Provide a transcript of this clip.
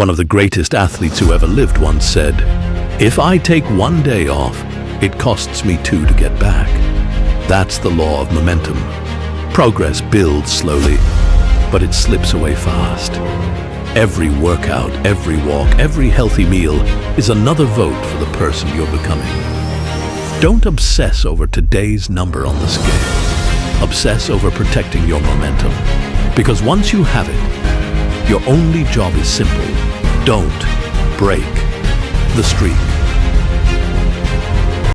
One of the greatest athletes who ever lived once said, "If I take one day off, it costs me two to get back." That's the law of momentum. Progress builds slowly, but it slips away fast. Every workout, every walk, every healthy meal is another vote for the person you're becoming. Don't obsess over today's number on the scale. Obsess over protecting your momentum. Because once you have it, your only job is simple. Don't break the streak.